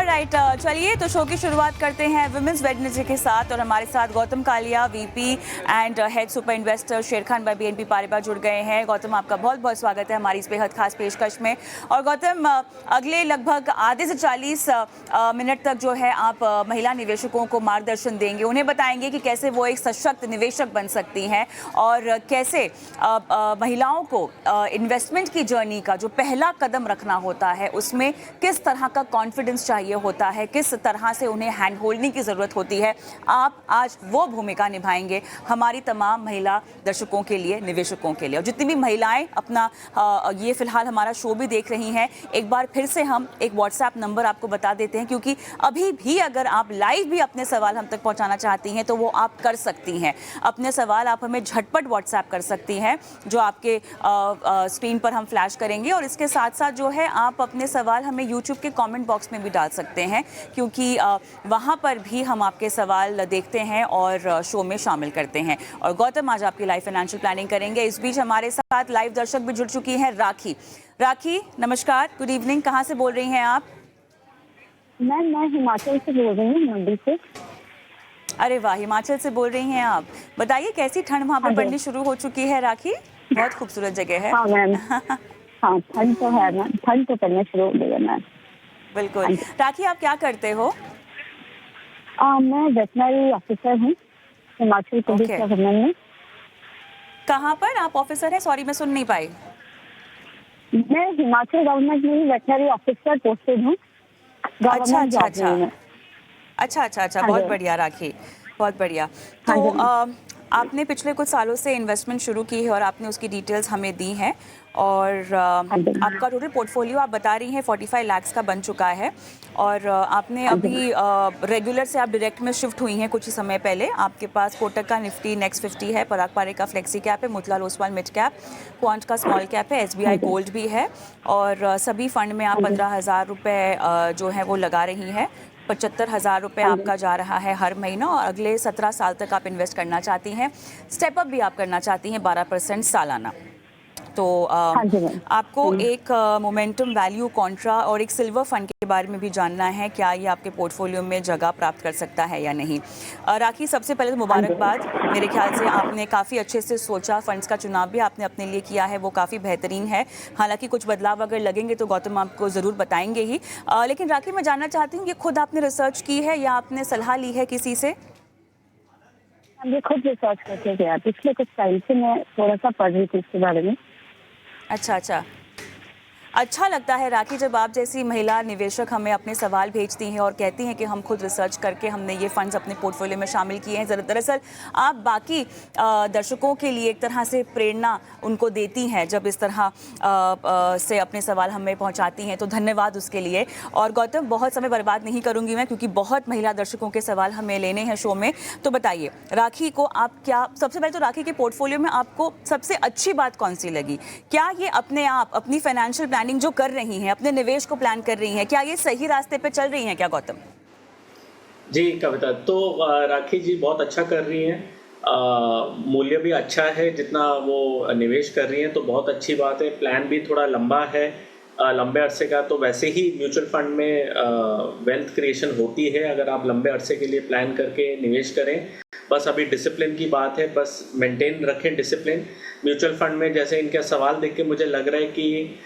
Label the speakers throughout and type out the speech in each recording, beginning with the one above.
Speaker 1: Alright, चलिए तो show की शुरुआत करते हैं विमेंस वेडनेसडे के साथ। और हमारे साथ Gautam Kalia, VP and head super investor Sher Khan by BNP Paribas जुड़ गए हैं। गौतम, आपका बहुत बहुत स्वागत है हमारी इस बेहद खास पेशकश में। और गौतम, अगले लगभग आधे से 40 मिनट तक जो है आप महिला निवेशकों को मार्गदर्शन देंगे, उन्हें बताएंगे कि कैसे वो एक सशक्त निवेशक बन सकती हैं और कैसे महिलाओं को इन्वेस्टमेंट की जर्नी का जो पहला कदम रखना होता है उसमें किस तरह का कॉन्फिडेंस चाहिए होता है, किस तरह से उन्हें हैंड होल्डिंग की ज़रूरत होती है। आप आज वो भूमिका निभाएंगे हमारी तमाम महिला दर्शकों के लिए, निवेशकों के लिए। और जितनी भी महिलाएं अपना ये फ़िलहाल हमारा शो भी देख रही हैं, एक बार फिर से हम एक व्हाट्सएप नंबर आपको बता देते हैं, क्योंकि अभी भी अगर आप लाइव भी अपने सवाल हम तक पहुँचाना चाहती हैं तो वो आप कर सकती हैं। अपने सवाल आप हमें झटपट व्हाट्सएप कर सकती हैं, जो आपके स्क्रीन पर हम फ्लैश करेंगे। और इसके साथ साथ जो है आप अपने सवाल हमें यूट्यूब के कमेंट बॉक्स में भी डाल सकते हैं, क्योंकि वहाँ पर भी हम आपके सवाल देखते हैं और शो में शामिल करते हैं। और गौतम आज आपकी लाइव फाइनेंशियल प्लानिंग करेंगे। इस बीच हमारे साथ लाइव दर्शक भी जुड़ चुकी हैं। राखी, नमस्कार, गुड इवनिंग। कहाँ से बोल रही हैं आप?
Speaker 2: मैं हिमाचल से बोल रही हूँ, मंडी से।
Speaker 1: अरे वाह, हिमाचल से बोल रही हैं आप। बताइए, कैसी ठंड वहाँ पर पड़नी शुरू हो चुकी है? राखी, बहुत खूबसूरत जगह है।
Speaker 2: हाँ मैम, हाँ ठंड तो है मैम, ठंड तो पड़ना शुरू हो गई है मैम।
Speaker 1: बिल्कुल। राखी, आप क्या करते हो?
Speaker 2: मैं वेटनरी ऑफिसर हूँ हिमाचल प्रदेश गवर्नमेंट में।
Speaker 1: कहाँ पर आप ऑफिसर हैं? सॉरी, मैं सुन नहीं पाई।
Speaker 2: मैं हिमाचल गवर्नमेंट में वेटनरी ऑफिसर पोस्टेड हूँ।
Speaker 1: अच्छा, बहुत बढ़िया राखी, बहुत बढ़िया। तो आपने पिछले कुछ सालों से इन्वेस्टमेंट शुरू की है और आपने उसकी डिटेल्स हमें दी हैं। और आपका टोटल पोर्टफोलियो आप बता रही हैं 45 लाख का बन चुका है। और आपने अभी रेगुलर से आप डायरेक्ट में शिफ्ट हुई हैं कुछ ही समय पहले। आपके पास कोटक का निफ्टी नेक्स्ट 50 है, पराग पारेख का फ्लेक्सी कैप है, Motilal Oswal mid cap, quant का स्मॉल कैप है, SBI गोल्ड भी है। और सभी फंड में आप 15,000 रुपये जो है वो लगा रही हैं। 75,000 रुपये आपका जा रहा है हर महीना। और अगले 17 साल तक आप इन्वेस्ट करना चाहती हैं। स्टेप अप भी आप करना चाहती हैं 12% सालाना। तो आपको एक मोमेंटम वैल्यू कॉन्ट्रा और एक सिल्वर फंड के बारे में भी जानना है, क्या ये आपके पोर्टफोलियो में जगह प्राप्त कर सकता है या नहीं। राखी, सबसे पहले तो मुबारकबाद। मेरे ख्याल से आपने काफ़ी अच्छे से सोचा, फंड्स का चुनाव भी आपने अपने लिए किया है, वो काफ़ी बेहतरीन है। हालांकि कुछ बदलाव अगर लगेंगे तो गौतम आपको ज़रूर बताएंगे ही। लेकिन राखी, मैं जानना चाहती हूँ, ये खुद आपने रिसर्च की है या आपने सलाह ली है किसी से?
Speaker 2: ये खुद रिसर्च करके गया। पिछले कुछ टाइम से मैं थोड़ा सा पढ़ रही थी इसके बारे में।
Speaker 1: अच्छा लगता है राखी जब आप जैसी महिला निवेशक हमें अपने सवाल भेजती हैं और कहती हैं कि हम खुद रिसर्च करके हमने ये फंड्स अपने पोर्टफोलियो में शामिल किए हैं। दरअसल आप बाकी दर्शकों के लिए एक तरह से प्रेरणा उनको देती हैं जब इस तरह से अपने सवाल हमें पहुंचाती हैं, तो धन्यवाद उसके लिए। और गौतम, बहुत समय बर्बाद नहीं करूंगी मैं, क्योंकि बहुत महिला दर्शकों के सवाल हमें लेने हैं शो में। तो बताइए राखी को आप क्या, सबसे पहले तो राखी के पोर्टफोलियो में आपको सबसे अच्छी बात कौन सी लगी? क्या ये अपने आप अपनी फाइनेंशियल प्लानिंग जो कर रही हैं, अपने निवेश को प्लान कर रही हैं, क्या ये सही रास्ते पे चल रही हैं क्या गौतम?
Speaker 3: जी कविता, तो राखी जी बहुत अच्छा कर रही हैं। मूल्य भी अच्छा है जितना वो निवेश कर रही हैं, तो बहुत अच्छी बात है। प्लान भी थोड़ा लंबा है, लंबे अरसे का। तो वैसे ही म्यूचुअल फंड में वेल्थ क्रिएशन होती है अगर आप लंबे अरसे के लिए प्लान करके निवेश करें। बस अभी डिसिप्लिन की बात है, बस मेंटेन रखें डिसिप्लिन। म्यूचुअल फंड में जैसे इनका सवाल देख के मुझे लग रहा है कि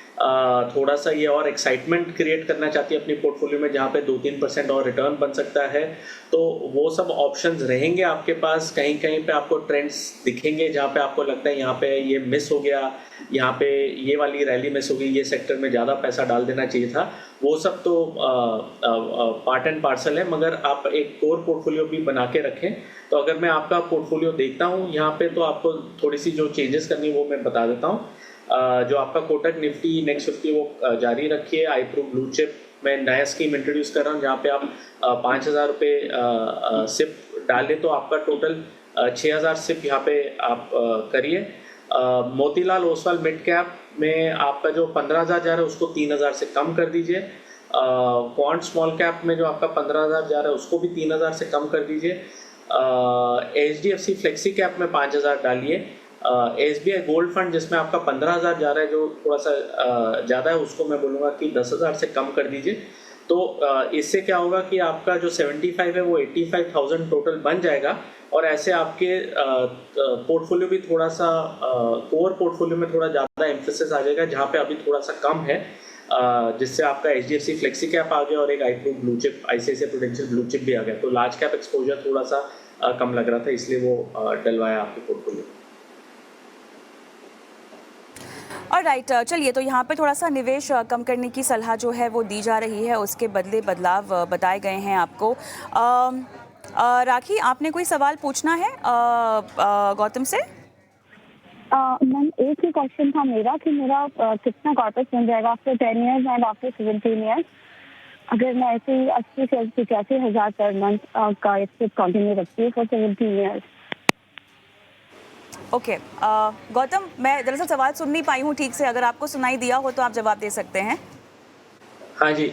Speaker 3: थोड़ा सा ये और एक्साइटमेंट क्रिएट करना चाहती है अपनी पोर्टफोलियो में, जहाँ पे 2-3% और रिटर्न बन सकता है। तो वो सब ऑप्शंस रहेंगे आपके पास। कहीं कहीं पे आपको ट्रेंड्स दिखेंगे जहाँ पे आपको लगता है यहाँ पे ये मिस हो गया, यहाँ पे ये वाली रैली मिस हो गई, ये सेक्टर में ज़्यादा पैसा डाल देना चाहिए था। वो सब तो पार्ट एंड पार्सल है, मगर आप एक कोर पोर्टफोलियो भी बना के रखें। तो अगर मैं आपका पोर्टफोलियो देखता हूँ यहाँ पे, तो आपको थोड़ी सी जो चेंजेस करनी है वो मैं बता देता हूँ। जो आपका कोटक निफ्टी नेक्स्ट 50 वो जारी रखिए। iPro ब्लू चिप मैं नया स्कीम इंट्रोड्यूस कर रहा हूँ, जहाँ पे आप 5,000 रुपये सिप डालें तो आपका टोटल 6,000 सिप यहाँ पे आप करिए। मोतीलाल ओसवाल मिड कैप में आपका जो 15,000 जा रहा है उसको 3,000 से कम कर दीजिए। क्वांट स्मॉल कैप में जो आपका 15,000 जा रहा है उसको भी 3,000 से कम कर दीजिए। HDFC फ्लेक्सी कैप में 5,000 डालिए। SBI गोल्ड फंड जिसमें आपका 15,000 जा रहा है, जो थोड़ा सा ज़्यादा है, उसको मैं बोलूँगा कि 10,000 से कम कर दीजिए। तो इससे क्या होगा कि आपका जो 75 है वो 85,000 टोटल बन जाएगा, और ऐसे आपके पोर्टफोलियो भी थोड़ा सा कोर पोर्टफोलियो में थोड़ा ज़्यादा एम्फेसिस आ जाएगा, जहाँ पे अभी थोड़ा सा कम है, जिससे आपका HDFC फ्लेक्सी कैप आ गया और एक blue chip ICICI prudential blue chip भी आ गया। तो लार्ज कैप एक्सपोजर थोड़ा सा कम लग रहा था, इसलिए वो डलवाया आपके पोर्टफोलियो।
Speaker 1: और राइट, चलिए, तो यहाँ पे थोड़ा सा निवेश कम करने की सलाह जो है वो दी जा रही है, उसके बदले बदलाव बताए गए हैं आपको। राखी, आपने कोई सवाल पूछना है गौतम से?
Speaker 2: मैम, एक ही क्वेश्चन था मेरा कि मेरा कितना कॉर्पस बन जाएगा after 10 years and after 17 years, अगर मैं ऐसे ही 80 से 85 हज़ार पर मंथ का एक्सपेक्ट कंटिन्यू रखती हूँ फॉर 17 ईयर्स।
Speaker 1: ओके, गौतम, मैं दरअसल सवाल सुन नहीं पाई हूँ ठीक से, अगर आपको सुनाई दिया हो तो आप जवाब दे सकते हैं।
Speaker 3: हाँ जी,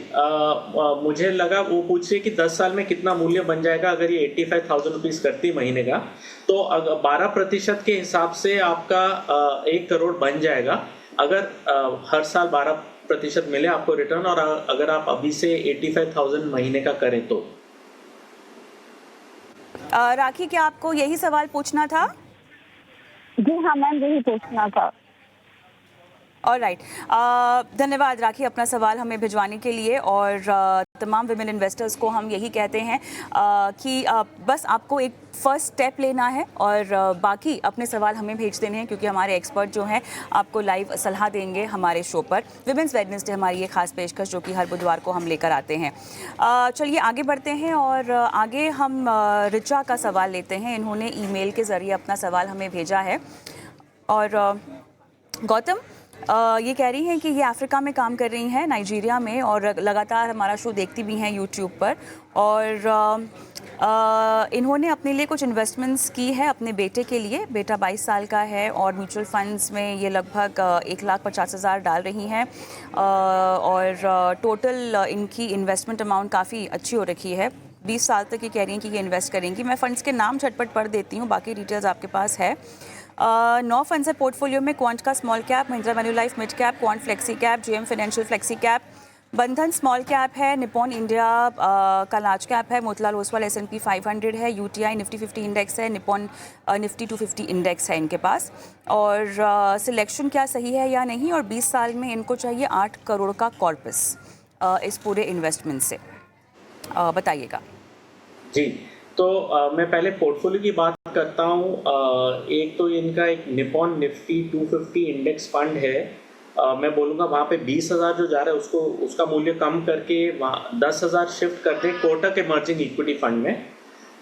Speaker 3: मुझे लगा वो पूछ रही है कि 10 साल में कितना मूल्य बन जाएगा अगर ये 85,000 रुपीज़ करती महीने का, तो 12% के हिसाब से आपका 1 करोड़ बन जाएगा अगर हर साल 12% मिले आपको रिटर्न, और अगर आप अभी से 85,000 महीने का करें तो।
Speaker 1: राखी, क्या आपको यही सवाल पूछना था?
Speaker 2: जी हाँ मैम, यही पूछना था।
Speaker 1: ऑलराइट, धन्यवाद राखी अपना सवाल हमें भिजवाने के लिए। और तमाम विमेन इन्वेस्टर्स को हम यही कहते हैं कि बस आपको एक फर्स्ट स्टेप लेना है और बाकी अपने सवाल हमें भेज देने हैं, क्योंकि हमारे एक्सपर्ट जो हैं आपको लाइव सलाह देंगे हमारे शो पर। विमेंस वेडनेसडे हमारी ये खास पेशकश जो कि हर बुधवार को हम लेकर आते हैं। चलिए आगे बढ़ते हैं और आगे हम रिचा का सवाल लेते हैं। इन्होंने ईमेल के ज़रिए अपना सवाल हमें भेजा है। और गौतम, ये कह रही हैं कि ये अफ्रीका में काम कर रही हैं, नाइजीरिया में, और लगातार हमारा शो देखती भी हैं यूट्यूब पर। और इन्होंने अपने लिए कुछ इन्वेस्टमेंट्स की है अपने बेटे के लिए। बेटा 22 साल का है और म्यूचुअल फंड्स में ये लगभग 1,50,000 डाल रही हैं, और टोटल इनकी इन्वेस्टमेंट अमाउंट काफ़ी अच्छी हो रखी है। 20 साल तक ये कह रही हैं कि ये इन्वेस्ट करेंगी। मैं फ़ंड्स के नाम झटपट पढ़ देती हूँ, बाकी डिटेल्स आपके पास है। 9 फंड्स है पोर्टफोलियो में। क्वांट का small cap, Mahindra Manulife mid cap, Quant flexi cap, JM Financial flexi cap, Bandhan small cap है, निपॉन इंडिया का लार्ज कैप है, मोतीलाल ओसवाल S&P 500 है, UTI निफ्टी 50 इंडेक्स है, निपॉन निफ्टी 250 इंडेक्स है इनके पास। और सिलेक्शन क्या सही है या नहीं, और 20 साल में इनको चाहिए 8 करोड़ का कॉर्पस इस पूरे इन्वेस्टमेंट से, बताइएगा।
Speaker 3: जी, तो मैं पहले पोर्टफोलियो की बात करता हूँ। एक तो इनका एक निपॉन निफ्टी 250 इंडेक्स फंड है। मैं बोलूँगा वहाँ पे 20,000 जो जा रहा है उसका मूल्य कम करके वहाँ 10,000 शिफ्ट कर दे कोटक इमर्जिंग इक्विटी फंड में।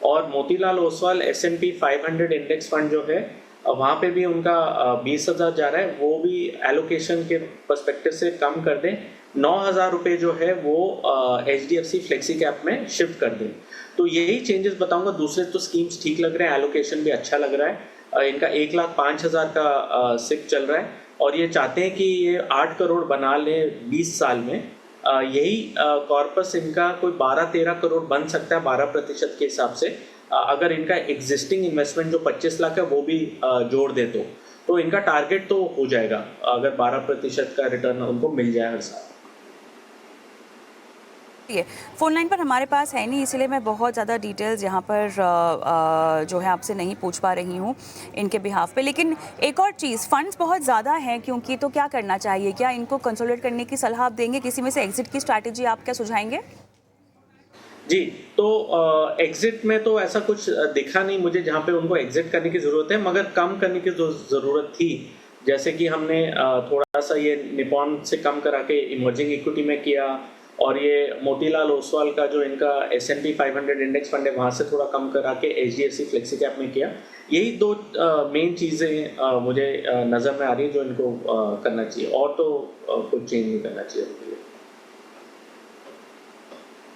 Speaker 3: और Motilal Oswal S&P 500 index fund जो है वहाँ पे भी उनका 20,000 जा रहा है, वो भी एलोकेशन के पर्सपेक्टिव से कम कर दें। 9,000 रुपये जो है वो HDFC फ्लेक्सी कैप में शिफ्ट कर दें। तो यही चेंजेस बताऊंगा। दूसरे तो स्कीम्स ठीक लग रहे हैं, एलोकेशन भी अच्छा लग रहा है। इनका 1,05,000 का सिप चल रहा है और ये चाहते हैं कि ये 8 करोड़ बना लें 20 साल में। यही कॉर्पस इनका कोई 12-13 करोड़ बन सकता है 12% के हिसाब से, अगर इनका एग्जिस्टिंग इन्वेस्टमेंट जो 25 लाख है वो भी जोड़ दे तो इनका टारगेट तो हो जाएगा अगर 12% का रिटर्न उनको मिल जाए हर साल।
Speaker 1: फ़ोन लाइन पर हमारे पास है नहीं, इसलिए मैं बहुत ज़्यादा डिटेल्स यहाँ पर जो है आपसे नहीं पूछ पा रही हूँ इनके बिहाफ पे। लेकिन एक और चीज़, फंड्स बहुत ज़्यादा हैं क्योंकि, तो क्या करना चाहिए? क्या इनको कंसोलिडेट करने की सलाह आप देंगे? किसी में से एग्जिट की स्ट्रैटेजी आप क्या सुझाएंगे?
Speaker 3: जी, तो एग्जिट में तो ऐसा कुछ दिखा नहीं मुझे जहाँ पे उनको एग्जिट करने की ज़रूरत है, मगर कम करने की जो ज़रूरत थी, जैसे कि हमने थोड़ा सा ये निपॉन से कम करा के इमर्जिंग इक्विटी में किया, और ये मोतीलाल ओसवाल का जो इनका S&P 500 इंडेक्स फंड है वहाँ से थोड़ा कम करा के HDFC फ्लेक्सी कैप में किया। यही दो मेन चीज़ें मुझे नज़र में आ रही है जो इनको करना चाहिए, और तो कुछ चेंज नहीं करना चाहिए उनके लिए।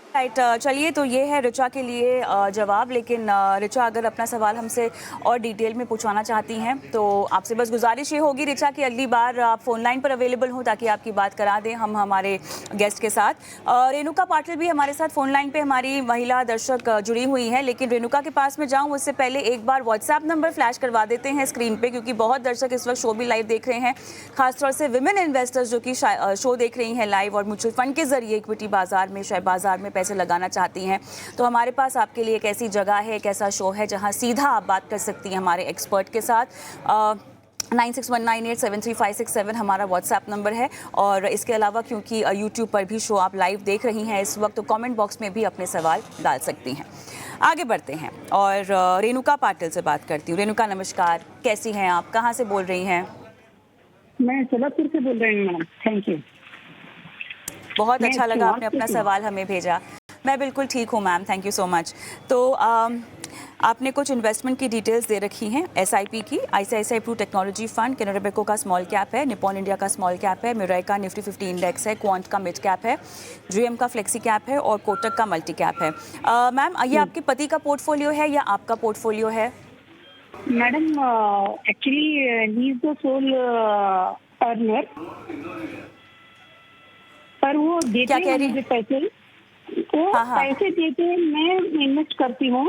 Speaker 1: राइट, चलिए, तो ये है ऋचा के लिए जवाब। लेकिन ऋचा, अगर अपना सवाल हमसे और डिटेल में पूछवाना चाहती हैं तो आपसे बस गुजारिश ये होगी ऋचा कि अगली बार आप फ़ोन लाइन पर अवेलेबल हों ताकि आपकी बात करा दें हम हमारे गेस्ट के साथ। रेणुका पाटिल भी हमारे साथ फ़ोन लाइन पे हमारी महिला दर्शक जुड़ी हुई हैं, लेकिन रेणुका के पास में जाऊँ उससे पहले एक बार व्हाट्सएप नंबर फ्लैश करवा देते हैं स्क्रीन पर, क्योंकि बहुत दर्शक इस वक्त शो भी लाइव देख रहे हैं, खासतौर से विमेन इन्वेस्टर्स जो कि शो देख रही हैं लाइव और म्यूचुअल फंड के जरिए इक्विटी बाजार में, शेयर बाजार में पैसे लगाना चाहती हैं। तो हमारे पास आपके लिए एक ऐसी जगह है, एक ऐसा शो है जहां सीधा आप बात कर सकती हैं हमारे एक्सपर्ट के साथ। 9619873567 हमारा व्हाट्सएप नंबर है। और इसके अलावा क्योंकि यूट्यूब पर भी शो आप लाइव देख रही हैं इस वक्त, तो कमेंट बॉक्स में भी अपने सवाल डाल सकती हैं। आगे बढ़ते हैं और रेणुका पाटिल से बात करती हूँ। रेणुका नमस्कार, कैसी हैं आप, कहाँ से बोल रही हैं?
Speaker 4: मैं सोलापुर से बोल रही हूँ मैडम। Thank you.
Speaker 1: बहुत अच्छा लगा आपने अपना सवाल हमें भेजा। मैं बिल्कुल ठीक हूँ ma'am, thank you so much. तो आपने कुछ इन्वेस्टमेंट की डिटेल्स दे रखी हैं एसआईपी की। ICICI Pru technology fund, Canara bank का स्मॉल कैप है, निपॉन इंडिया का स्मॉल कैप है, मिराई का निफ्टी 50 इंडेक्स है, क्वांट का मिड कैप है, जीएम का फ्लेक्सी कैप है और कोटक का मल्टी कैप है। मैम, ये आपके पति का पोर्टफोलियो है या आपका पोर्टफोलियो है?
Speaker 4: Madam actually he is the soul earner, पर वो देते हैं मुझे पैसे, वो पैसे देते हैं, मैं इन्वेस्ट करती हूँ,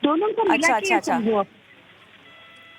Speaker 4: दोनों को मिला के समझो।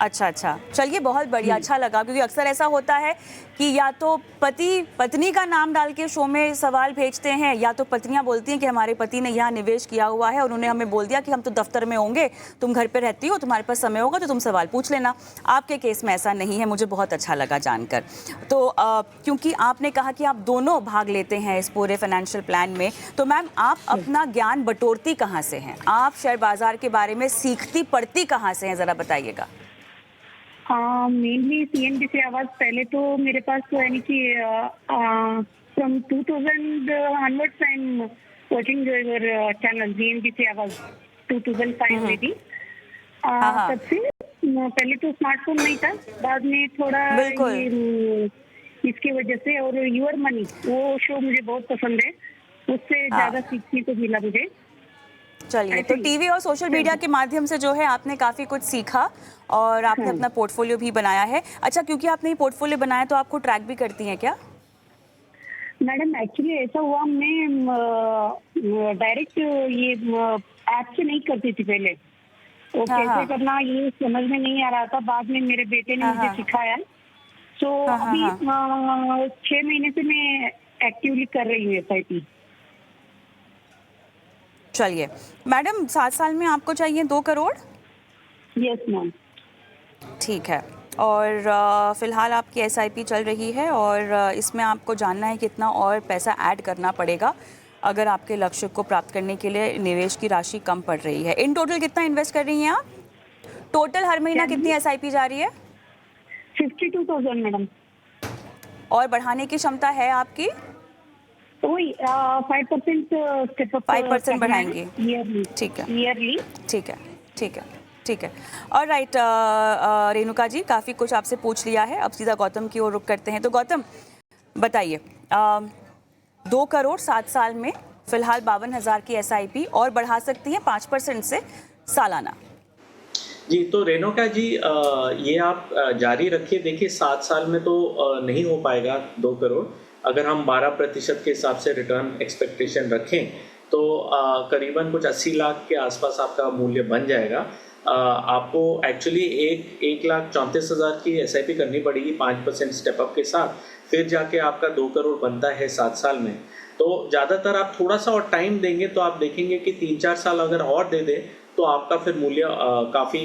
Speaker 1: अच्छा, चलिए, बहुत बढ़िया, अच्छा लगा, क्योंकि अक्सर ऐसा होता है कि या तो पति पत्नी का नाम डाल के शो में सवाल भेजते हैं, या तो पत्नियां बोलती हैं कि हमारे पति ने यहाँ निवेश किया हुआ है और उन्होंने हमें बोल दिया कि हम तो दफ्तर में होंगे, तुम घर पे रहती हो, तुम्हारे पास समय होगा तो तुम सवाल पूछ लेना। आपके केस में ऐसा नहीं है, मुझे बहुत अच्छा लगा जानकर। तो क्योंकि आपने कहा कि आप दोनों भाग लेते हैं इस पूरे फाइनेंशियल प्लान में, तो मैम आप अपना ज्ञान बटोरती कहाँ से हैं? आप शेयर बाजार के बारे में सीखती पढ़ती कहाँ से हैं, ज़रा बताइएगा।
Speaker 4: मेनली सीएनबीसी आवाज, पहले तो मेरे पास तो यानी कि from 2000 onwards I am watching your channel CNBC आवाज 2005 में भी। तब से पहले तो स्मार्टफोन नहीं था, बाद में थोड़ा इसकी वजह से, और यूर मनी वो शो मुझे बहुत पसंद है, उससे ज्यादा सीखने को मिला मुझे।
Speaker 1: चलिए, तो टीवी और सोशल मीडिया के माध्यम से जो है आपने काफ़ी कुछ सीखा और आपने अपना पोर्टफोलियो भी बनाया है। अच्छा, क्योंकि आपने ये पोर्टफोलियो बनाया तो आपको ट्रैक भी करती हैं क्या?
Speaker 4: मैडम एक्चुअली ऐसा हुआ, मैं डायरेक्ट ये ऐप से नहीं करती थी पहले, वो कैसे करना ये समझ में नहीं आ रहा था, बाद में मेरे बेटे ने मुझे सिखाया। तो अभी 6 महीने से मैं एक्टिवली कर रही हूँ एसआईपी।
Speaker 1: चलिए मैडम, 7 साल में आपको चाहिए 2 करोड़?
Speaker 4: Yes ma'am.
Speaker 1: ठीक है, और फिलहाल आपकी एसआईपी चल रही है और इसमें आपको जानना है कितना और पैसा ऐड करना पड़ेगा अगर आपके लक्ष्य को प्राप्त करने के लिए निवेश की राशि कम पड़ रही है। इन टोटल कितना इन्वेस्ट कर रही हैं आप? टोटल हर महीना कितनी एसआईपी जा रही है?
Speaker 4: 52,000 मैडम।
Speaker 1: और बढ़ाने की क्षमता है आपकी?
Speaker 4: वही 5% स्टेप अप,
Speaker 1: 5% बढ़ाएंगे। ठीक है,
Speaker 4: ईयरली।
Speaker 1: ठीक है। और राइट, रेणुका जी, काफ़ी कुछ आपसे पूछ लिया है, अब सीधा गौतम की ओर रुख करते हैं। तो गौतम बताइए, 2 करोड़ 7 साल में फिलहाल 52,000 की एसआईपी और बढ़ा सकती हैं 5% से सालाना।
Speaker 3: जी, तो रेणुका जी, ये आप जारी रखिए। देखिए, 7 साल में तो नहीं हो पाएगा 2 करोड़। अगर हम 12% के हिसाब से रिटर्न एक्सपेक्टेशन रखें तो करीबन कुछ 80 लाख के आसपास आपका मूल्य बन जाएगा। आपको एक्चुअली 1,34,000 की एसआईपी करनी पड़ेगी 5% स्टेपअप के साथ, फिर जाके आपका 2 करोड़ बनता है 7 साल में। तो ज़्यादातर आप थोड़ा सा और टाइम देंगे तो आप देखेंगे कि 3-4 साल अगर और दे दें तो आपका फिर मूल्य काफ़ी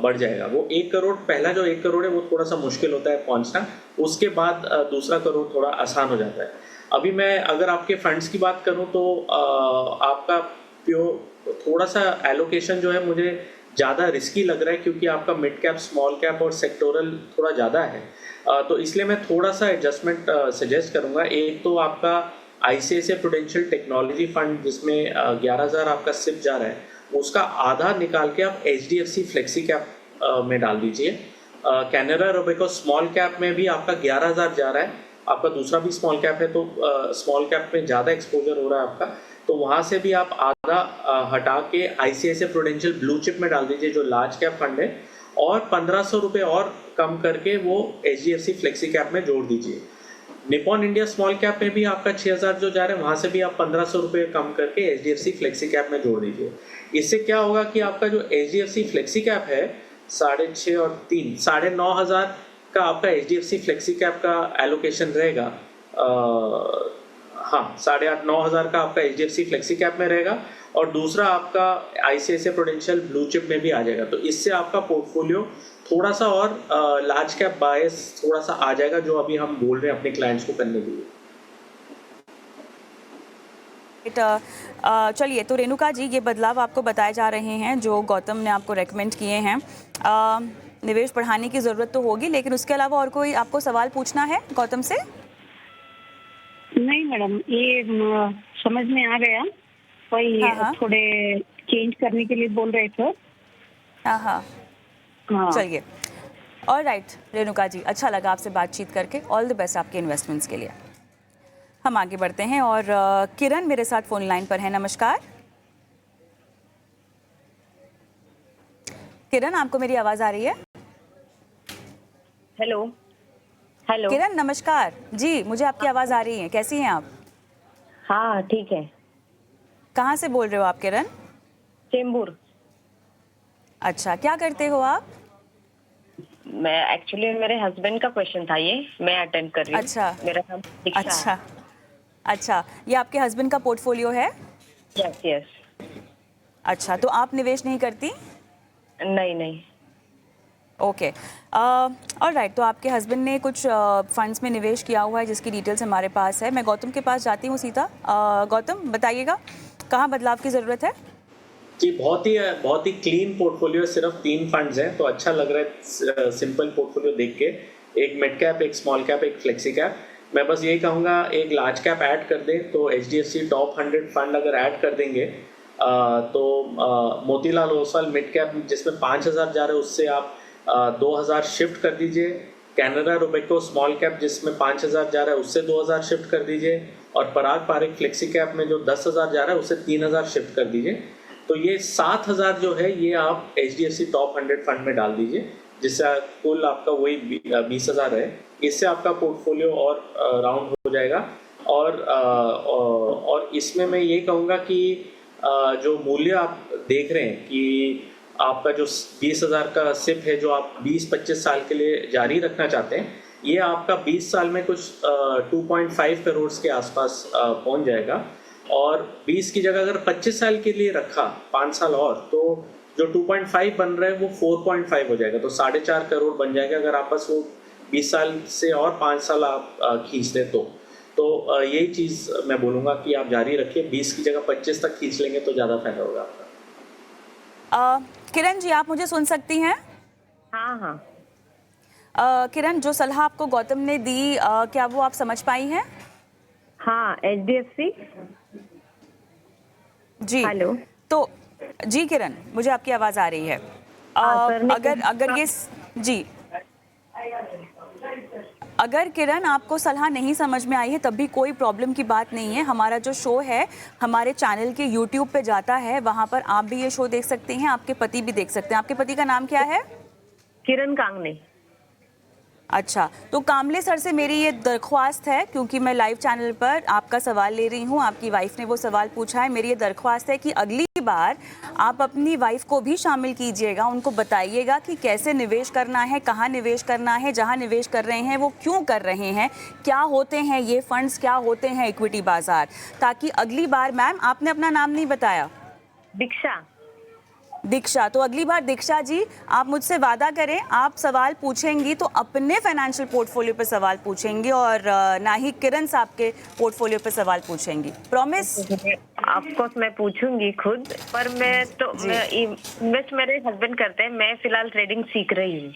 Speaker 3: बढ़ जाएगा। वो 1 करोड़, पहला जो 1 करोड़ है वो थोड़ा सा मुश्किल होता है पहुंचना, उसके बाद दूसरा करोड़ थोड़ा आसान हो जाता है। अभी मैं अगर आपके फंड्स की बात करूं तो आपका थोड़ा सा एलोकेशन जो है मुझे ज़्यादा रिस्की लग रहा है, क्योंकि आपका मिड कैप, स्मॉल कैप और सेक्टोरल थोड़ा ज़्यादा है, तो इसलिए मैं थोड़ा सा एडजस्टमेंट सजेस्ट करूँगा। एक तो आपका आईसीआईसीआई प्रूडेंशियल टेक्नोलॉजी फंड जिसमें 11,000 आपका सिप जा रहा है, उसका आधा निकाल के आप एचडीएफसी फ्लेक्सी कैप में डाल दीजिए। कैनरा रोबेको स्मॉल कैप में भी आपका 11,000 जा रहा है, आपका दूसरा भी स्मॉल कैप है, तो स्मॉल कैप में ज़्यादा एक्सपोजर हो रहा है आपका, तो वहाँ से भी आप आधा हटा के ICICI प्रूडेंशियल ब्लू चिप में डाल दीजिए जो लार्ज कैप फंड है, और 1500 रुपये और कम करके वो HDFC फ्लेक्सी कैप में जोड़ दीजिए। निपॉन इंडिया स्मॉल कैप में भी आपका 6000 जो जा रहा है, वहाँ से भी आप 1500 रुपये कम करके HDFC फ्लेक्सी कैप में जोड़ दीजिए। इससे क्या होगा कि आपका जो HDFC फ्लेक्सी कैप है 6.5 और 3 9,500 का आपका HDFC फ्लेक्सी कैप का एलोकेशन रहेगा। हाँ, 8,500-9,000 का आपका HDFC फ्लेक्सी कैप में रहेगा, और दूसरा आपका ICICI प्रूडेंशियल ब्लू चिप में भी आ जाएगा। तो इससे आपका पोर्टफोलियो थोड़ा सा और लार्ज कैप बायस थोड़ा सा आ जाएगा, जो अभी हम बोल रहे हैं अपने क्लाइंट्स को करने के लिए।
Speaker 1: चलिए, तो रेणुका जी, ये बदलाव आपको बताए जा रहे हैं जो गौतम ने आपको रेकमेंड किए हैं। निवेश बढ़ाने की ज़रूरत तो होगी, लेकिन उसके अलावा और कोई आपको सवाल पूछना है गौतम से?
Speaker 4: नहीं मैडम, ये समझ में आ गया। वही
Speaker 1: हाँ।
Speaker 4: थोड़े चेंज करने के लिए बोल रहे थे।
Speaker 1: हाँ।
Speaker 4: हाँ,
Speaker 1: चलिए, ऑल राइट रेणुका जी, अच्छा लगा आपसे बातचीत करके। ऑल द बेस्ट आपके इन्वेस्टमेंट्स के लिए। हम आगे बढ़ते हैं और किरण मेरे साथ फोन लाइन पर है। नमस्कार किरण, आपको मेरी आवाज़ आ रही है?
Speaker 5: Hello hello.
Speaker 1: किरण नमस्कार जी, मुझे आपकी आवाज़ आ रही है। कैसी हैं आप?
Speaker 5: हाँ ठीक है।
Speaker 1: कहाँ से बोल रहे हो आप किरण?
Speaker 5: चेंबूर।
Speaker 1: अच्छा, क्या करते हो आप?
Speaker 5: मैं एक्चुअली मेरे हस्बैंड का क्वेश्चन था, ये मैं अटेंड कर रही हूँ।
Speaker 1: अच्छा।
Speaker 5: मेरा नाम दीक्षा है।
Speaker 1: अच्छा, ये आपके हस्बैंड का पोर्टफोलियो है?
Speaker 5: Yes yes.
Speaker 1: अच्छा, तो आप निवेश नहीं करती?
Speaker 5: नहीं।
Speaker 1: Okay, all right. तो आपके हस्बैंड ने कुछ फंड्स में निवेश किया हुआ है जिसकी डिटेल्स हमारे पास है। मैं गौतम के पास जाती हूँ सीधा। गौतम, बताइएगा कहाँ बदलाव की ज़रूरत है?
Speaker 3: जी, बहुत ही क्लीन पोर्टफोलियो, सिर्फ 3 फंड्स हैं, तो अच्छा लग रहा है सिंपल पोर्टफोलियो देख के। एक मिड कैप, एक स्मॉल कैप, एक फ्लेक्सी कैप। मैं बस यही कहूँगा, एक लार्ज कैप ऐड कर दें, तो HDFC टॉप 100 फंड अगर ऐड कर देंगे तो मोतीलाल ओसवाल मिड कैप जिसमें 5,000 जा रहे हैं, उससे आप 2,000 शिफ्ट कर दीजिए। कैनरा रोबेको स्मॉल कैप जिसमें 5,000 जा रहा है, उससे 2,000 शिफ्ट कर दीजिए। और पराग पारिक फ्लेक्सी कैप में जो 10,000 जा रहा है, उससे 3,000 शिफ्ट कर दीजिए। तो ये 7,000 जो है, ये आप HDFC टॉप 100 फंड में डाल दीजिए, जिससे कुल आपका वही 20,000 है। इससे आपका पोर्टफोलियो और राउंड हो जाएगा। और इसमें मैं ये कहूँगा कि जो मूल्य आप देख रहे हैं कि आपका जो 20,000 का सिप है, जो आप 20-25 साल के लिए जारी रखना चाहते हैं, ये आपका 20 साल में कुछ 2.5 करोड़ के आसपास पहुंच जाएगा। और 20 की जगह अगर 25 साल के लिए रखा, 5 साल और, तो जो 2.5 बन रहा है वो 4.5 हो जाएगा, तो 4.5 करोड़ बन जाएगा अगर आप बस वो 20 साल से और 5 साल आप खींच लें तो यही चीज़ मैं बोलूँगा कि आप जारी रखिए। 20 की जगह 25 तक खींच लेंगे तो ज़्यादा फायदा होगा आपका।
Speaker 1: किरण जी, आप मुझे सुन सकती हैं?
Speaker 5: हाँ।
Speaker 1: किरण, जो सलाह आपको गौतम ने दी, क्या वो आप समझ पाई हैं?
Speaker 5: हाँ, HDFC।
Speaker 1: जी।
Speaker 5: हेलो।
Speaker 1: तो जी किरण, मुझे आपकी आवाज़ आ रही है। अगर ये जी, अगर किरण आपको सलाह नहीं समझ में आई है तब भी कोई प्रॉब्लम की बात नहीं है। हमारा जो शो है हमारे चैनल के YouTube पे जाता है, वहाँ पर आप भी ये शो देख सकते हैं, आपके पति भी देख सकते हैं। आपके पति का नाम क्या है?
Speaker 5: किरण कांगने।
Speaker 1: अच्छा, तो कामले सर से मेरी ये दरख्वास्त है, क्योंकि मैं लाइव चैनल पर आपका सवाल ले रही हूँ, आपकी वाइफ ने वो सवाल पूछा है। मेरी ये दरख्वास्त है कि अगली बार आप अपनी वाइफ को भी शामिल कीजिएगा, उनको बताइएगा कि कैसे निवेश करना है, कहाँ निवेश करना है, जहाँ निवेश कर रहे हैं वो क्यों कर रहे हैं, क्या होते हैं ये फंड्स, क्या होते हैं इक्विटी बाजार, ताकि अगली बार। मैम, आपने अपना नाम नहीं बताया। दीक्षा। तो अगली बार दीक्षा जी, आप मुझसे वादा करें, आप सवाल पूछेंगी तो अपने फाइनेंशियल पोर्टफोलियो पे सवाल पूछेंगी और ना ही किरण साहब के पोर्टफोलियो पे सवाल पूछेंगी। प्रॉमिस?
Speaker 5: ऑफ कोर्स मैं पूछूंगी खुद, पर मैं तो इन्वेस्ट मेरे हस्बैंड करते हैं, मैं फिलहाल ट्रेडिंग सीख रही हूँ।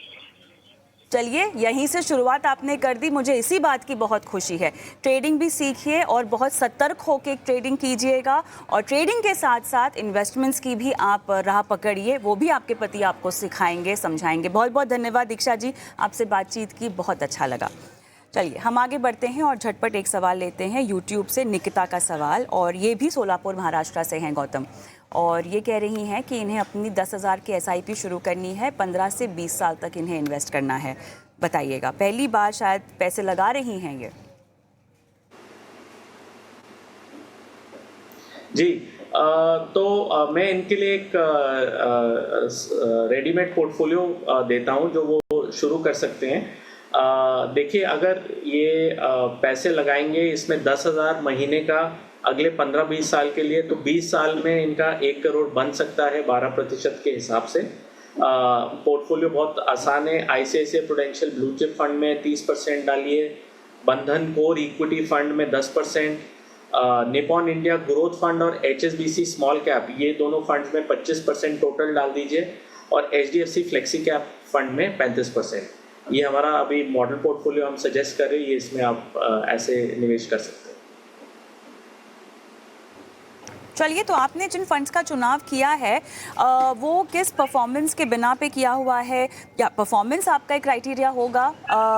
Speaker 1: चलिए, यहीं से शुरुआत आपने कर दी, मुझे इसी बात की बहुत खुशी है। ट्रेडिंग भी सीखिए और बहुत सतर्क होकर ट्रेडिंग कीजिएगा, और ट्रेडिंग के साथ साथ इन्वेस्टमेंट्स की भी आप राह पकड़िए, वो भी आपके पति आपको सिखाएंगे, समझाएंगे। बहुत बहुत धन्यवाद दीक्षा जी, आपसे बातचीत की बहुत अच्छा लगा। चलिए हम आगे बढ़ते हैं और झटपट एक सवाल लेते हैं यूट्यूब से निकिता का सवाल, और ये भी सोलापुर महाराष्ट्र से हैं गौतम, और ये कह रही हैं कि इन्हें अपनी 10,000 की SIP शुरू करनी है, 15 से 20 साल तक इन्हें इन्वेस्ट करना है। बताइएगा, पहली बार शायद पैसे लगा रही हैं ये।
Speaker 3: जी, तो मैं इनके लिए एक रेडीमेड पोर्टफोलियो देता हूं जो वो शुरू कर सकते हैं। देखिए, अगर ये पैसे लगाएंगे इसमें 10,000 महीने का अगले 15-20 साल के लिए, तो 20 साल में इनका 1 करोड़ बन सकता है 12% के हिसाब से। पोर्टफोलियो बहुत आसान है। ICICI prudential blue chip fund में 30% डालिए, बंधन कोर इक्विटी फंड में 10%, निपॉन इंडिया ग्रोथ फंड और HSBC स्मॉल कैप, ये दोनों फंड्स में 25% टोटल डाल दीजिए, और HDFC फ्लेक्सी कैप फंड में 35%। ये हमारा अभी मॉडल पोर्टफोलियो हम सजेस्ट कर रहे हैं, ये इसमें आप ऐसे निवेश कर सकते हैं।
Speaker 1: चलिए, तो आपने जिन फंड्स का चुनाव किया है वो किस परफॉर्मेंस के बिना पे किया हुआ है, या परफॉर्मेंस आपका एक क्राइटेरिया होगा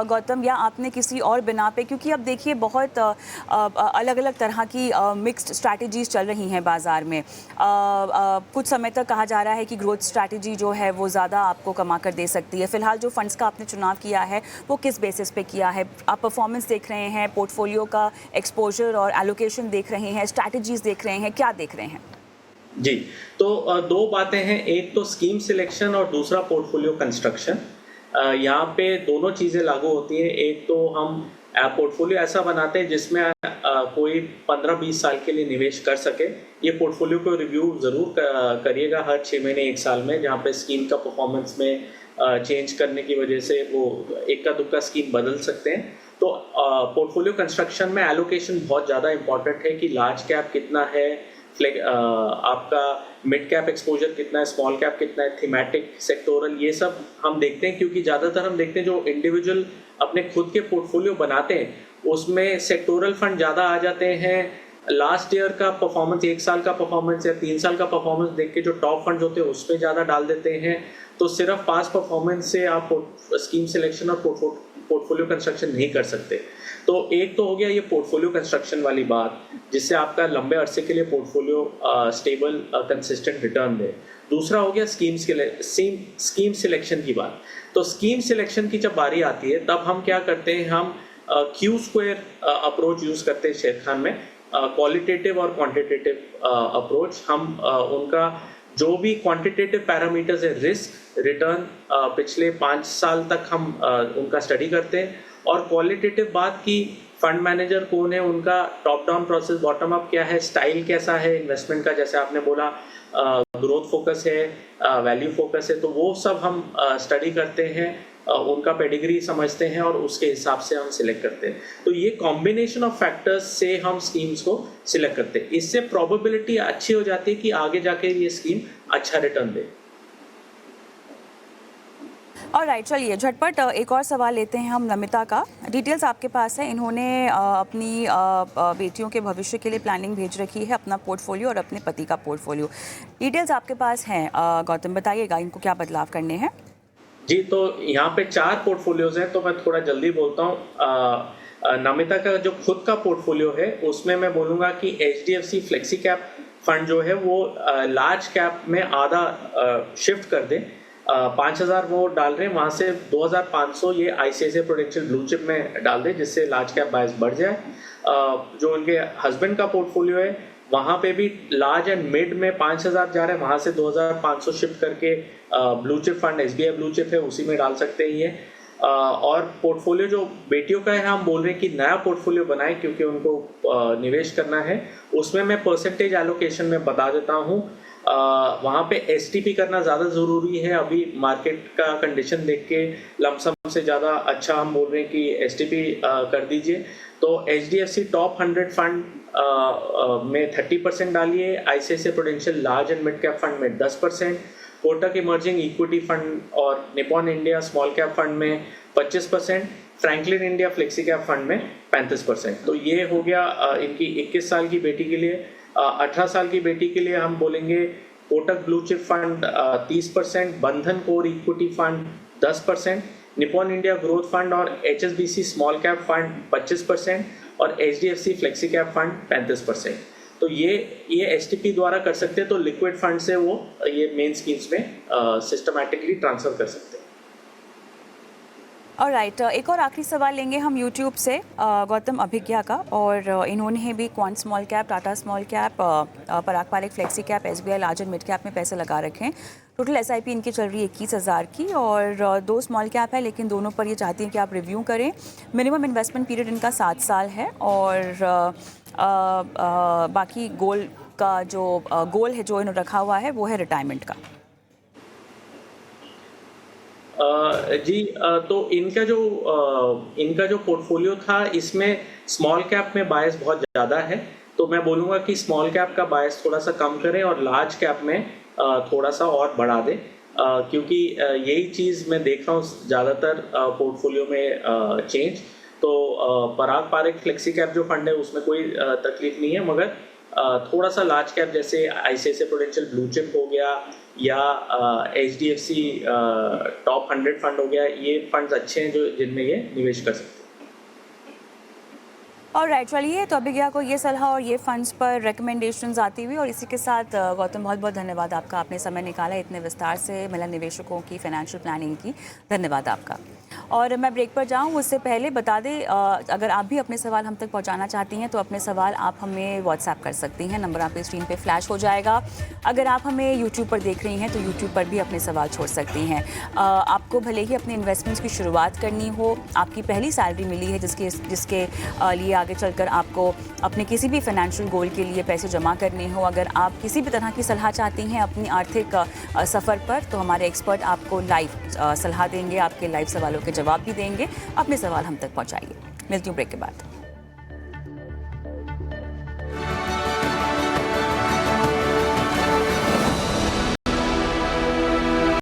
Speaker 1: गौतम, या आपने किसी और बिना पे? क्योंकि अब देखिए बहुत अलग अलग तरह की मिक्स्ड स्ट्रैटेजीज चल रही हैं बाज़ार में। कुछ समय तक कहा जा रहा है कि ग्रोथ स्ट्रैटेजी जो है वो ज़्यादा आपको कमा कर दे सकती है। फिलहाल जो फंड्स का आपने चुनाव किया है वो किस बेसिस पे किया है? आप परफॉर्मेंस देख रहे हैं, पोर्टफोलियो का एक्सपोजर और एलोकेशन देख रहे हैं, स्ट्रैटेजीज देख रहे हैं, क्या देख रहे हैं?
Speaker 3: जी, तो दो बातें हैं, एक तो स्कीम सिलेक्शन और दूसरा पोर्टफोलियो कंस्ट्रक्शन। यहाँ पे दोनों चीज़ें लागू होती हैं। एक तो हम पोर्टफोलियो ऐसा बनाते हैं जिसमें कोई 15-20 साल के लिए निवेश कर सके। ये पोर्टफोलियो को रिव्यू ज़रूर करिएगा हर 6 महीने 1 साल में, जहाँ पे स्कीम का परफॉर्मेंस में चेंज करने की वजह से वो इक्का दुक्का स्कीम बदल सकते हैं। तो पोर्टफोलियो कंस्ट्रक्शन में एलोकेशन बहुत ज़्यादा इंपॉर्टेंट है कि लार्ज कैप कितना है, आपका मिड कैप एक्सपोजर कितना है, स्मॉल कैप कितना है, थीमेटिक, सेक्टोरल, ये सब हम देखते हैं। क्योंकि ज़्यादातर हम देखते हैं जो इंडिविजुअल अपने खुद के पोर्टफोलियो बनाते हैं उसमें सेक्टोरल फंड ज़्यादा आ जाते हैं। लास्ट ईयर का परफॉर्मेंस, 1 साल का परफॉर्मेंस या 3 साल का परफॉर्मेंस देख के जो टॉप फंड होते हैं उस पर ज़्यादा डाल देते हैं। तो सिर्फ पास परफॉर्मेंस से आप स्कीम सिलेक्शन और पोर्टफोलियो कंस्ट्रक्शन नहीं कर सकते। तो एक तो हो गया ये पोर्टफोलियो कंस्ट्रक्शन वाली बात, जिससे आपका लंबे अरसे के लिए पोर्टफोलियो स्टेबल कंसिस्टेंट रिटर्न दे। दूसरा हो गया स्कीम सिलेक्शन की बात। तो स्कीम सिलेक्शन की जब बारी आती है तब हम क्या करते हैं, हम क्यू स्क्वायर अप्रोच यूज़ करते हैं शेरखान में, क्वालिटेटिव और क्वांटिटेटिव अप्रोच। हम उनका जो भी क्वांटिटेटिव पैरामीटर्स है, रिस्क, रिटर्न, पिछले 5 साल तक हम उनका स्टडी करते हैं, और क्वालिटेटिव बात की फंड मैनेजर कौन है, उनका top down process, bottom up क्या है, स्टाइल कैसा है इन्वेस्टमेंट का, जैसे आपने बोला ग्रोथ फोकस है, वैल्यू फोकस है, तो वो सब हम स्टडी करते हैं, उनका पेडिग्री समझते हैं और उसके हिसाब से हम सिलेक्ट करते हैं। तो ये कॉम्बिनेशन ऑफ फैक्टर्स से हम स्कीम्स को सिलेक्ट करते हैं। इससे प्रोबेबिलिटी अच्छी हो जाती है कि आगे जाके ये स्कीम अच्छा रिटर्न दे।
Speaker 1: ऑलराइट, चलिए झटपट एक और सवाल लेते हैं हम नमिता का। डिटेल्स आपके पास है। इन्होंने अपनी बेटियों के भविष्य के लिए प्लानिंग भेज रखी है, अपना पोर्टफोलियो और अपने पति का पोर्टफोलियो। डिटेल्स आपके पास हैं गौतम, बताइएगा इनको क्या बदलाव करने हैं।
Speaker 3: जी, तो यहाँ पे 4 पोर्टफोलियोज हैं, तो मैं थोड़ा जल्दी बोलता हूँ। नमिता का जो खुद का पोर्टफोलियो है उसमें मैं बोलूँगा कि HDFC फ्लेक्सी कैप फंड जो है वो लार्ज कैप में आधा शिफ्ट कर दें। 5,000 वो डाल रहे हैं, वहाँ से 2,500 ये ICICI प्रूडेंशियल ब्लू चिप में डाल दें, जिससे लार्ज कैप बायस बढ़ जाए। जो उनके हस्बैंड का पोर्टफोलियो है वहाँ पे भी लार्ज एंड मिड में 5,000 जा रहे हैं, वहाँ से 2,500 शिफ्ट करके blue chip fund SBI blue chip है उसी में डाल सकते हैं ये। और पोर्टफोलियो जो बेटियों का है, हम बोल रहे हैं कि नया पोर्टफोलियो बनाएं क्योंकि उनको निवेश करना है। उसमें मैं परसेंटेज एलोकेशन में बता देता हूँ। वहाँ पे STP करना ज़्यादा ज़रूरी है। अभी मार्केट का कंडीशन देख के लमसम से ज़्यादा अच्छा हम बोल रहे हैं कि STP कर दीजिए। तो HDFC टॉप 100 फंड में 30% डालिए, ICICI prudential large and mid cap fund में 10%, कोटक इमर्जिंग इक्विटी फंड और Nippon India small cap fund में 25%, Franklin India flexi cap fund में 35%। तो ये हो गया इनकी 21 साल की बेटी के लिए। 18 साल की बेटी के लिए हम बोलेंगे कोटक ब्लू चिप फंड 30%, बंधन core equity fund 10%, Nippon India growth fund और HSBC स्मॉल कैप फंड 25% और HDFC फ्लेक्सी कैप फंड 35%। तो ये STP द्वारा कर सकते हैं, तो लिक्विड फंड से वो ये मेन स्कीम्स में सिस्टमैटिकली ट्रांसफर कर सकते हैं।
Speaker 1: ऑलराइट, एक और आखिरी सवाल लेंगे हम यूट्यूब से गौतम अभिज्ञा का, और इन्होंने भी quant small cap, Tata small cap, Parag Parekh flexi cap, SBI large and mid cap में पैसे लगा रखे हैं। टोटल SIP इनकी चल रही है 21,000 की, और 2 स्मॉल कैप है, लेकिन दोनों पर ये चाहती हैं कि आप रिव्यू करें। मिनिमम इन्वेस्टमेंट पीरियड इनका 7 साल है, और बाकी गोल का जो गोल है जो इन्होंने रखा हुआ है वो है रिटायरमेंट का।
Speaker 3: जी, तो इनका जो पोर्टफोलियो था, इसमें स्मॉल कैप में बायस बहुत ज़्यादा है, तो मैं बोलूँगा कि स्मॉल कैप का बायस थोड़ा सा कम करें और लार्ज कैप में थोड़ा सा और बढ़ा दें, क्योंकि यही चीज़ मैं देख रहा हूँ ज़्यादातर पोर्टफोलियो में चेंज। तो पराग पारेख फ्लेक्सी कैप जो फंड है उसमें कोई तकलीफ नहीं है, मगर थोड़ा सा लार्ज कैप जैसे ICICI प्रूडेंशियल ब्लू चिप हो गया या HDFC टॉप 100 फंड हो गया, ये फंड्स अच्छे हैं जो जिनमें ये निवेश कर सकते हैं।
Speaker 1: और राइट, चलिए, तो अभिज्ञा को ये सलाह और ये फंड्स पर रिकमेंडेशंस आती हुई, और इसी के साथ गौतम बहुत बहुत धन्यवाद आपका, आपने समय निकाला इतने विस्तार से मिला निवेशकों की फाइनेंशियल प्लानिंग की, धन्यवाद आपका। और मैं ब्रेक पर जाऊं उससे पहले बता दें, अगर आप भी अपने सवाल हम तक पहुंचाना चाहती हैं तो अपने सवाल आप हमें व्हाट्सएप कर सकती हैं, नंबर आपकी स्क्रीन पे फ्लैश हो जाएगा। अगर आप हमें यूट्यूब पर देख रही हैं तो यूट्यूब पर भी अपने सवाल छोड़ सकती हैं। आपको भले ही अपने इन्वेस्टमेंट्स की शुरुआत करनी हो, आपकी पहली सैलरी मिली है जिसके लिए आगे चलकर आपको अपने किसी भी फाइनेंशियल गोल के लिए पैसे जमा करने हो, अगर आप किसी भी तरह की सलाह चाहती हैं अपनी आर्थिक सफ़र पर, तो हमारे एक्सपर्ट आपको लाइव सलाह देंगे, आपके लाइव सवालों के जवाब भी देंगे। अपने सवाल हम तक पहुंचाइए। मिलती हूँ ब्रेक के बाद।